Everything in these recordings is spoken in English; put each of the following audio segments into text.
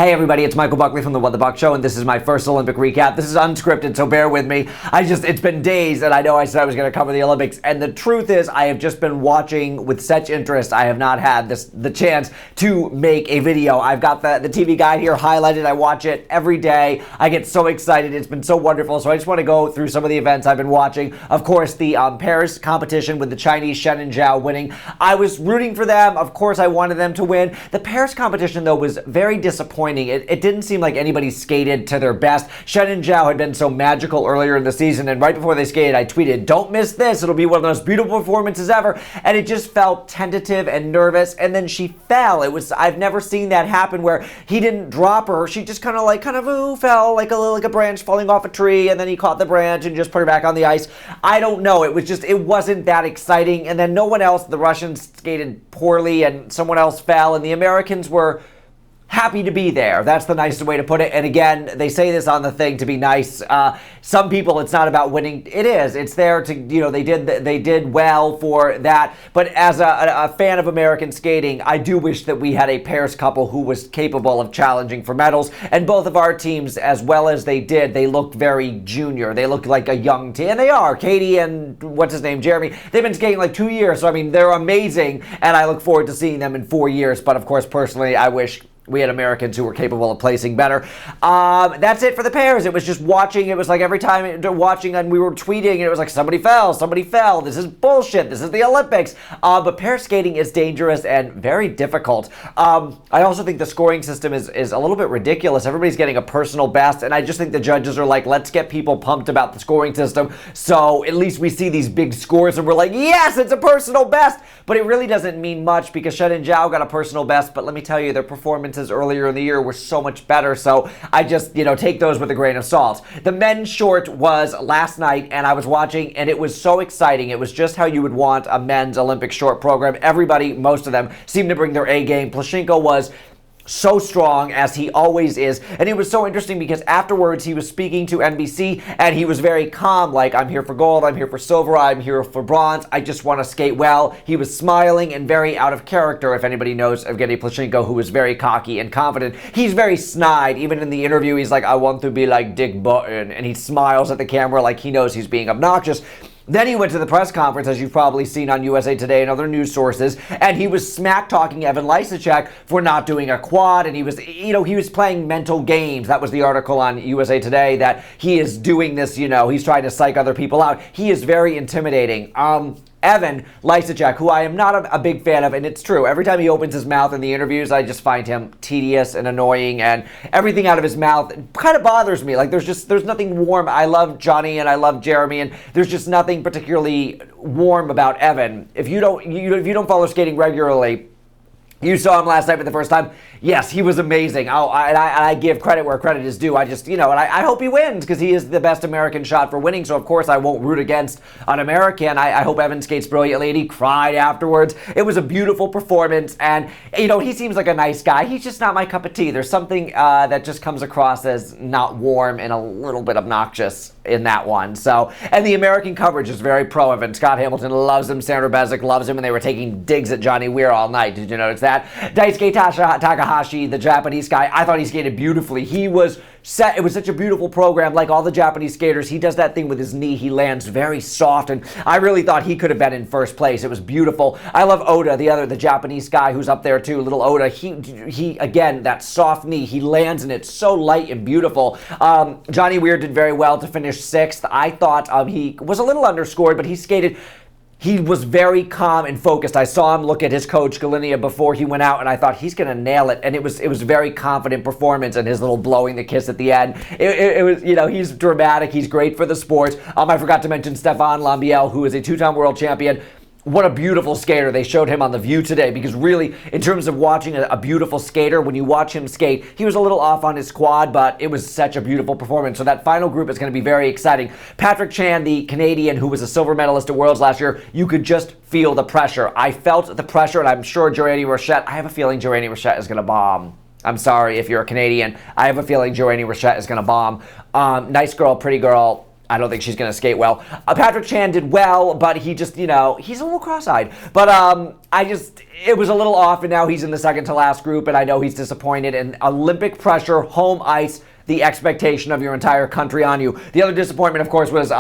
Hey everybody, it's Michael Buckley from the What the Buck Show, and this is my first Olympic recap. This is unscripted, so bear with me. It's been days, and I know I said I was going to cover the Olympics, and the truth is I have just been watching with such interest. I have not had the chance to make a video. I've got the TV guide here highlighted. I watch it every day. I get so excited. It's been so wonderful, so I just want to go through some of the events I've been watching. Of course, the Paris competition with the Chinese Shen and Zhao winning. I was rooting for them. Of course, I wanted them to win. The Paris competition, though, was very disappointing. It didn't seem like anybody skated to their best. Shen and Zhao had been so magical earlier in the season, and right before they skated, I tweeted, "Don't miss this. It'll be one of the most beautiful performances ever." And it just felt tentative and nervous, and then she fell. I've never seen that happen where he didn't drop her. She just fell like a branch falling off a tree, and then he caught the branch and just put her back on the ice. I don't know. It wasn't that exciting. And then no one else, the Russians skated poorly, and someone else fell, and the Americans were happy to be there. That's the nicest way to put it. And again, they say this on the thing to be nice. Some people, it's not about winning. It is. It's there to, they did well for that. But as a fan of American skating, I do wish that we had a pairs couple who was capable of challenging for medals. And both of our teams, as well as they did, they looked very junior. They looked like a young team. And they are. Katie and, Jeremy, they've been skating like 2 years. So, they're amazing. And I look forward to seeing them in 4 years. But of course, personally, I wish we had Americans who were capable of placing better. That's it for the pairs. It was just watching. It was like every time watching and we were tweeting, and it was like somebody fell. This is bullshit. This is the Olympics. But pair skating is dangerous and very difficult. I also think the scoring system is a little bit ridiculous. Everybody's getting a personal best, and I just think the judges are like, let's get people pumped about the scoring system, so at least we see these big scores and we're like, yes, it's a personal best. But it really doesn't mean much because Shen and Zhao got a personal best, but let me tell you, their performances earlier in the year were so much better. So I just, take those with a grain of salt. The men's short was last night, and I was watching, and it was so exciting. It was just how you would want a men's Olympic short program. Everybody, most of them, seemed to bring their A game. Plushenko was so strong, as he always is. And it was so interesting because afterwards he was speaking to NBC and he was very calm, like, I'm here for gold, I'm here for silver, I'm here for bronze, I just want to skate well. He was smiling and very out of character. If anybody knows Evgeny Plushenko, who is very cocky and confident, he's very snide. Even in the interview, he's like, I want to be like Dick Button, and he smiles at the camera like he knows he's being obnoxious. Then he went to the press conference, as you've probably seen on USA Today and other news sources, and he was smack-talking Evan Lysacek for not doing a quad, and he was playing mental games. That was the article on USA Today, that he is doing this, he's trying to psych other people out. He is very intimidating. Evan Lysacek, who I am not a big fan of, and it's true, every time he opens his mouth in the interviews, I just find him tedious and annoying, and everything out of his mouth kind of bothers me. Like, there's nothing warm. I love Johnny and I love Jeremy, and there's just nothing particularly warm about Evan. If you don't follow skating regularly, you saw him last night for the first time. Yes, he was amazing. I give credit where credit is due. And I hope he wins because he is the best American shot for winning. So, of course, I won't root against an American. I hope Evan skates brilliantly, and he cried afterwards. It was a beautiful performance, and, he seems like a nice guy. He's just not my cup of tea. There's something that just comes across as not warm and a little bit obnoxious in that one. So, and the American coverage is very pro-Evan. Scott Hamilton loves him. Sandra Bezic loves him, and they were taking digs at Johnny Weir all night. Did you notice that? Daisuke Takahashi, the Japanese guy, I thought he skated beautifully. He was set. It was such a beautiful program. Like all the Japanese skaters, he does that thing with his knee. He lands very soft, and I really thought he could have been in first place. It was beautiful. I love Oda, the Japanese guy who's up there too, little Oda. He again, that soft knee, he lands and it's so light and beautiful. Johnny Weir did very well to finish sixth. I thought he was a little underscored, but he skated. He was very calm and focused. I saw him look at his coach, Galinia, before he went out, and I thought he's going to nail it. And it was a very confident performance, and his little blowing the kiss at the end. It was, he's dramatic. He's great for the sport. I forgot to mention Stefan Lambiel, who is a two-time world champion. What a beautiful skater. They showed him on The View today because really, in terms of watching a beautiful skater, when you watch him skate, he was a little off on his quad, but it was such a beautiful performance. So that final group is going to be very exciting. Patrick Chan, the Canadian who was a silver medalist at Worlds last year, you could just feel the pressure. I felt the pressure, and I'm sure Joanie Rochette, I have a feeling Joanie Rochette is going to bomb. I'm sorry if you're a Canadian. I have a feeling Joanie Rochette is going to bomb. Nice girl, pretty girl. I don't think she's going to skate well. Patrick Chan did well, but he just, he's a little cross-eyed. But it was a little off, and now he's in the second to last group, and I know he's disappointed. And Olympic pressure, home ice, the expectation of your entire country on you. The other disappointment, of course, was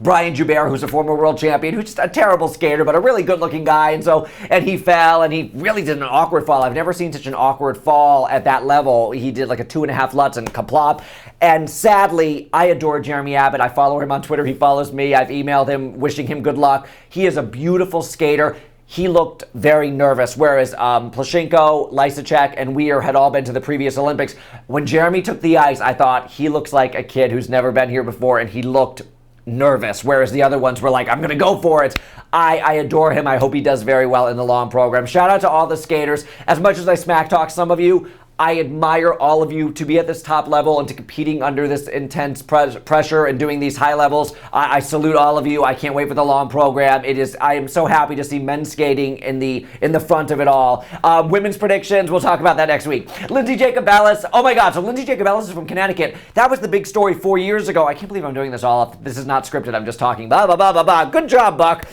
Brian Joubert, who's a former world champion, who's just a terrible skater, but a really good-looking guy. And he fell, and he really did an awkward fall. I've never seen such an awkward fall at that level. He did like a 2.5 Lutz and kaplop. And sadly, I adore Jeremy Abbott. I follow him on Twitter. He follows me. I've emailed him wishing him good luck. He is a beautiful skater. He looked very nervous, whereas Plushenko, Lysacek, and Weir had all been to the previous Olympics. When Jeremy took the ice, I thought he looks like a kid who's never been here before, and he looked nervous, whereas the other ones were like, I'm going to go for it. I adore him. I hope he does very well in the long program. Shout out to all the skaters. As much as I smack talk some of you, I admire all of you to be at this top level and to competing under this intense pressure and doing these high levels. I salute all of you. I can't wait for the long program. I am so happy to see men skating in the front of it all. Women's predictions, we'll talk about that next week. Lindsay Jacobellis, oh my God, so Lindsay Jacobellis is from Connecticut. That was the big story 4 years ago. I can't believe I'm doing this all up. This is not scripted. I'm just talking. Blah, blah, blah, blah, blah. Good job, Buck.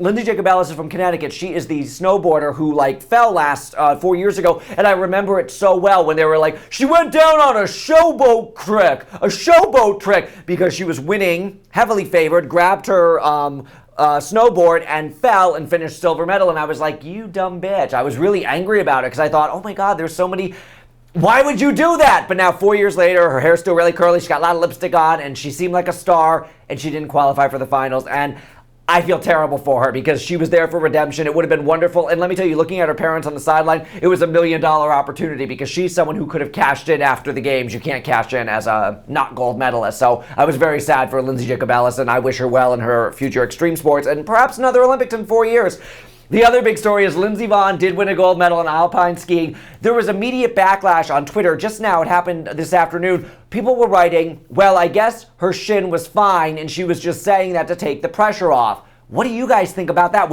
Lindsay Jacobellis is from Connecticut. She is the snowboarder who fell last 4 years ago, and I remember it so well when they were like, she went down on a showboat trick because she was winning, heavily favored, grabbed her snowboard and fell and finished silver medal. And I was like, you dumb bitch. I was really angry about it because I thought, oh my God, there's so many. Why would you do that? But now 4 years later, her hair's still really curly. She got a lot of lipstick on and she seemed like a star, and she didn't qualify for the finals. And I feel terrible for her because she was there for redemption. It would have been wonderful. And let me tell you, looking at her parents on the sideline, it was $1 million opportunity because she's someone who could have cashed in after the games. You can't cash in as a not gold medalist. So I was very sad for Lindsay Jacobellis, and I wish her well in her future extreme sports and perhaps another Olympics in 4 years. The other big story is Lindsay Vonn did win a gold medal in Alpine skiing. There was immediate backlash on Twitter just now. It happened this afternoon. People were writing, well, I guess her shin was fine and she was just saying that to take the pressure off. What do you guys think about that?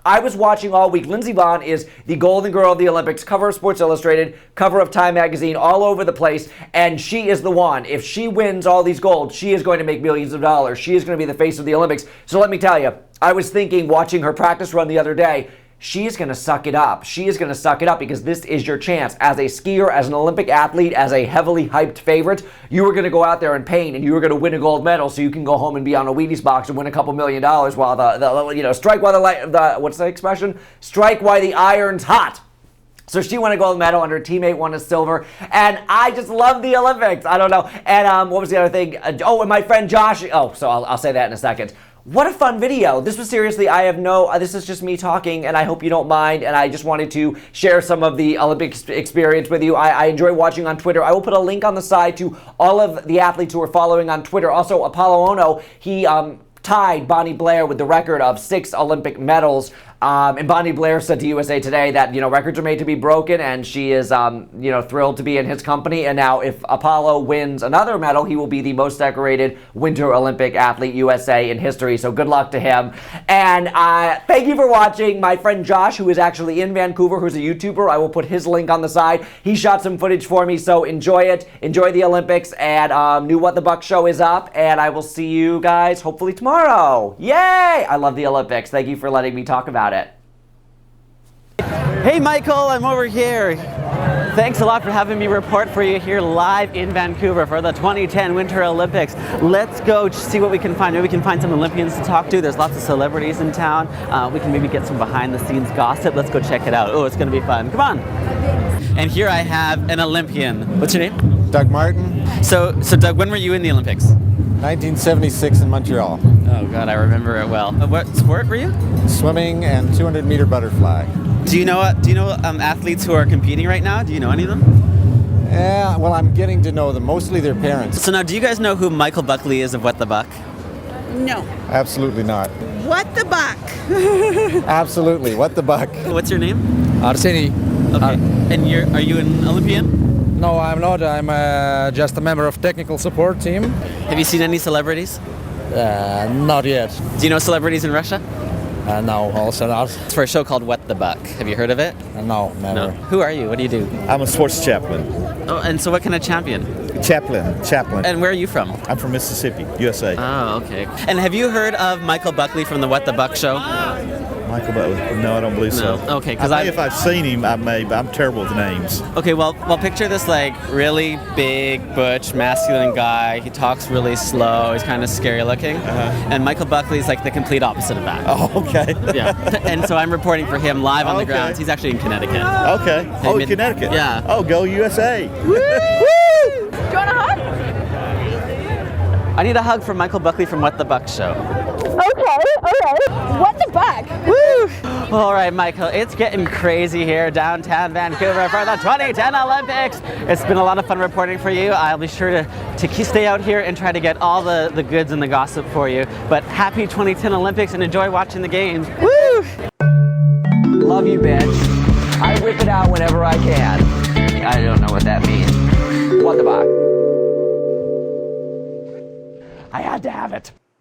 I was watching all week. Lindsay Vonn is the golden girl of the Olympics, cover of Sports Illustrated, cover of Time Magazine, all over the place, and she is the one. If she wins all these golds, she is going to make millions of dollars. She is going to be the face of the Olympics. So let me tell you, I was thinking, watching her practice run the other day, she is going to suck it up. She is going to suck it up because this is your chance. As a skier, as an Olympic athlete, as a heavily hyped favorite, you are going to go out there in pain and you are going to win a gold medal so you can go home and be on a Wheaties box and win a couple $1 million while strike while what's the expression? Strike while the iron's hot. So she won a gold medal and her teammate won a silver. And I just love the Olympics. I don't know. And what was the other thing? And my friend Josh. So I'll say that in a second. What a fun video. This was seriously, this is just me talking, and I hope you don't mind, and I just wanted to share some of the Olympic experience with you. I enjoy watching on Twitter. I will put a link on the side to all of the athletes who are following on Twitter. Also, Apolo Ohno, he tied Bonnie Blair with the record of 6 Olympic medals. And Bonnie Blair said to USA Today that, records are made to be broken, and she is, thrilled to be in his company. And now if Apollo wins another medal, he will be the most decorated Winter Olympic athlete USA in history. So good luck to him. And thank you for watching. My friend Josh, who is actually in Vancouver, who's a YouTuber, I will put his link on the side. He shot some footage for me, so enjoy it. Enjoy the Olympics, and New What the Buck show is up, and I will see you guys hopefully tomorrow. Yay! I love the Olympics. Thank you for letting me talk about it. Hey Michael, I'm over here. Thanks a lot for having me report for you here live in Vancouver for the 2010 Winter Olympics. Let's go see what we can find. Maybe we can find some Olympians to talk to. There's lots of celebrities in town. We can maybe get some behind the scenes gossip. Let's go check it out. Oh, it's gonna be fun. Come on. And here I have an Olympian. What's your name? Doug Martin. So Doug, when were you in the Olympics? 1976 in Montreal. Oh God, I remember it well. What sport were you? Swimming and 200-meter butterfly. Do you know athletes who are competing right now? Do you know any of them? Yeah, well, I'm getting to know them, mostly their parents. So now, do you guys know who Michael Buckley is of What the Buck? No. Absolutely not. What the Buck? Absolutely, what the buck? What's your name? Arseny. Okay. And are you an Olympian? No, I'm not. I'm just a member of technical support team. Have you seen any celebrities? Not yet. Do you know celebrities in Russia? No, also not. It's for a show called What the Buck. Have you heard of it? No, never. Who are you? What do you do? I'm a sports chaplain. Oh, and so what kind of champion? Chaplain. And where are you from? I'm from Mississippi, USA. Oh, okay. And have you heard of Michael Buckley from the What the Buck show? Michael Butler. No, I don't believe so. No. Okay, because if I've seen him, I may, but I'm terrible with names. Okay, well, picture this like really big, butch, masculine guy. He talks really slow. He's kind of scary looking. And Michael Buckley's like the complete opposite of that. Oh, okay. Yeah. And so I'm reporting for him live on the Okay. grounds. He's actually in Connecticut. Okay. Oh, Connecticut. Yeah. Oh, go USA. Do you want a hug? I need a hug from Michael Buckley from What the Buck show. Okay. What the buck? Woo! All right, Michael, it's getting crazy here downtown Vancouver for the 2010 Olympics. It's been a lot of fun reporting for you. I'll be sure to stay out here and try to get all the goods and the gossip for you. But happy 2010 Olympics and enjoy watching the games. Woo! Love you, bitch. I whip it out whenever I can. I don't know what that means. What the fuck? I had to have it.